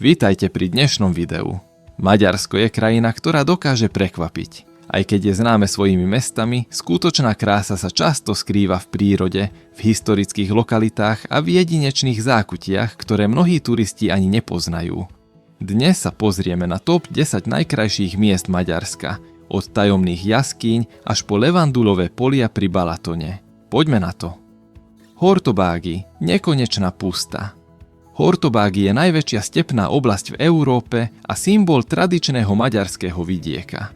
Vítajte pri dnešnom videu. Maďarsko je krajina, ktorá dokáže prekvapiť. Aj keď je známe svojimi mestami, skutočná krása sa často skrýva v prírode, v historických lokalitách a v jedinečných zákutiach, ktoré mnohí turisti ani nepoznajú. Dnes sa pozrieme na top 10 najkrajších miest Maďarska, od tajomných jaskýň až po levandulové polia pri Balatone. Poďme na to. Hortobágy, nekonečná pusta. Hortobágy je najväčšia stepná oblasť v Európe a symbol tradičného maďarského vidieka.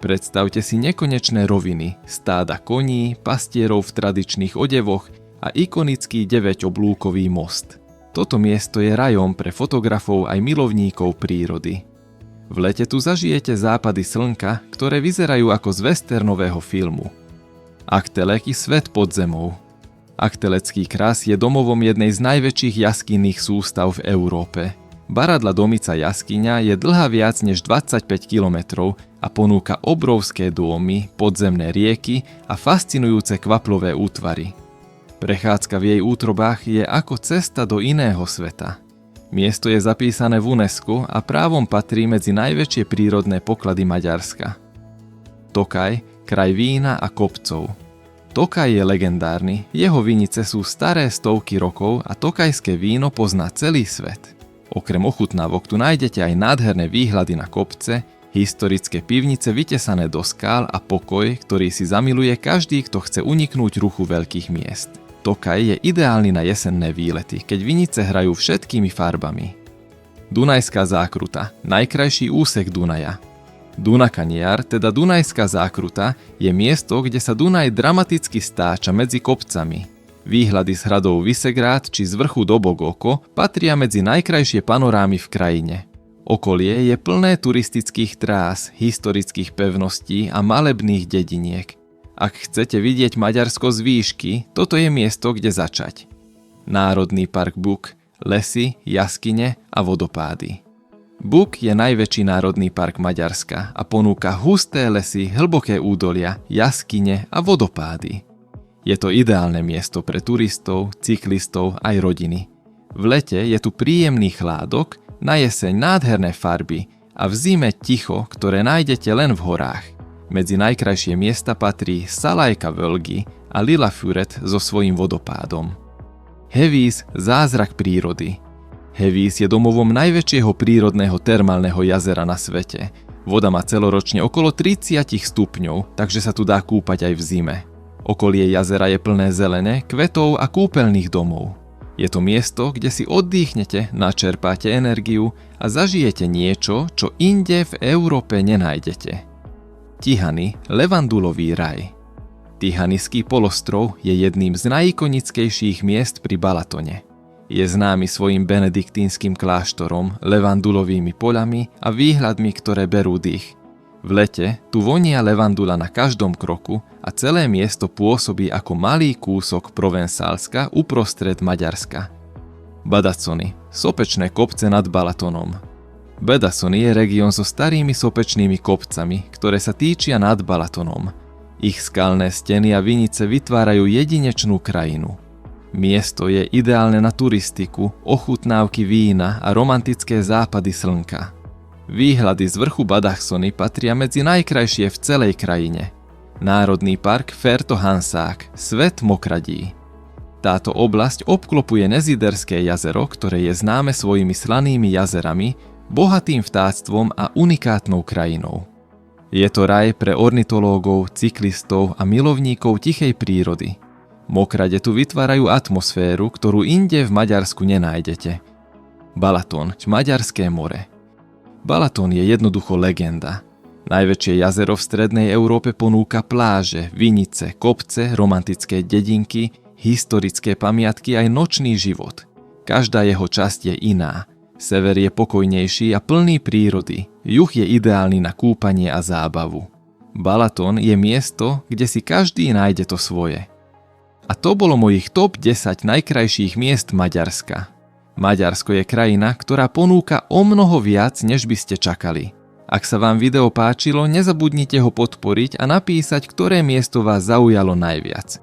Predstavte si nekonečné roviny, stáda koní, pastierov v tradičných odevoch a ikonický 9-oblúkový most. Toto miesto je rajom pre fotografov aj milovníkov prírody. V lete tu zažijete západy slnka, ktoré vyzerajú ako z westernového filmu. Achtelek i svet pod zemou. Achtelecký kras je domovom jednej z najväčších jaskinných sústav v Európe. Baradla Domica jaskyňa je dlhá viac než 25 km a ponúka obrovské domy, podzemné rieky a fascinujúce kvaplové útvary. Prechádzka v jej útrobách je ako cesta do iného sveta. Miesto je zapísané v UNESCO a právom patrí medzi najväčšie prírodné poklady Maďarska. Tokaj, kraj vína a kopcov. Tokaj je legendárny, jeho vinice sú staré stovky rokov a tokajské víno pozná celý svet. Okrem ochutnávok tu nájdete aj nádherné výhľady na kopce, historické pivnice vytesané do skál a pokoj, ktorý si zamiluje každý, kto chce uniknúť ruchu veľkých miest. Tokaj je ideálny na jesenné výlety, keď vinice hrajú všetkými farbami. Dunajská zákruta, najkrajší úsek Dunaja. Dunakaniar, teda Dunajská zákruta, je miesto, kde sa Dunaj dramaticky stáča medzi kopcami. Výhľady z hradov Visegrád či z vrchu Dobogoko patria medzi najkrajšie panorámy v krajine. Okolie je plné turistických trás, historických pevností a malebných dediniek. Ak chcete vidieť Maďarsko z výšky, toto je miesto, kde začať. Národný park Buk, lesy, jaskyne a vodopády. Buk je najväčší národný park Maďarska a ponúka husté lesy, hlboké údolia, jaskyne a vodopády. Je to ideálne miesto pre turistov, cyklistov aj rodiny. V lete je tu príjemný chládok, na jeseň nádherné farby a v zime ticho, ktoré nájdete len v horách. Medzi najkrajšie miesta patrí Salajka Völgy a Lillafüred so svojím vodopádom. Hevíz, zázrak prírody. Hevíz je domovom najväčšieho prírodného termálneho jazera na svete. Voda má celoročne okolo 30 stupňov, takže sa tu dá kúpať aj v zime. Okolie jazera je plné zelene, kvetov a kúpeľných domov. Je to miesto, kde si oddychnete, načerpáte energiu a zažijete niečo, čo inde v Európe nenájdete. Tihany, levandulový raj. Tihanyský polostrov je jedným z najikonickejších miest pri Balatone. Je známy svojim benediktínskym kláštorom, levandulovými poľami a výhľadmi, ktoré berú dých. V lete tu vonia levandula na každom kroku a celé miesto pôsobí ako malý kúsok Provenzálska uprostred Maďarska. Badacsony, sopečné kopce nad Balatonom. Badacsony je región so starými sopečnými kopcami, ktoré sa týčia nad Balatonom. Ich skalné steny a vinice vytvárajú jedinečnú krajinu. Miesto je ideálne na turistiku, ochutnávky vína a romantické západy slnka. Výhľady z vrchu Badacsony patria medzi najkrajšie v celej krajine. Národný park Ferto-Hansák, svet mokradí. Táto oblasť obklopuje Neziderské jazero, ktoré je známe svojimi slanými jazerami, bohatým vtáctvom a unikátnou krajinou. Je to raj pre ornitológov, cyklistov a milovníkov tichej prírody. Mokrade tu vytvárajú atmosféru, ktorú inde v Maďarsku nenájdete. Balaton, Maďarské more. Balaton je jednoducho legenda. Najväčšie jazero v strednej Európe ponúka pláže, vinice, kopce, romantické dedinky, historické pamiatky aj nočný život. Každá jeho časť je iná. Sever je pokojnejší a plný prírody. Juh je ideálny na kúpanie a zábavu. Balaton je miesto, kde si každý nájde to svoje. A to bolo mojich top 10 najkrajších miest Maďarska. Maďarsko je krajina, ktorá ponúka omnoho viac, než by ste čakali. Ak sa vám video páčilo, nezabudnite ho podporiť a napísať, ktoré miesto vás zaujalo najviac.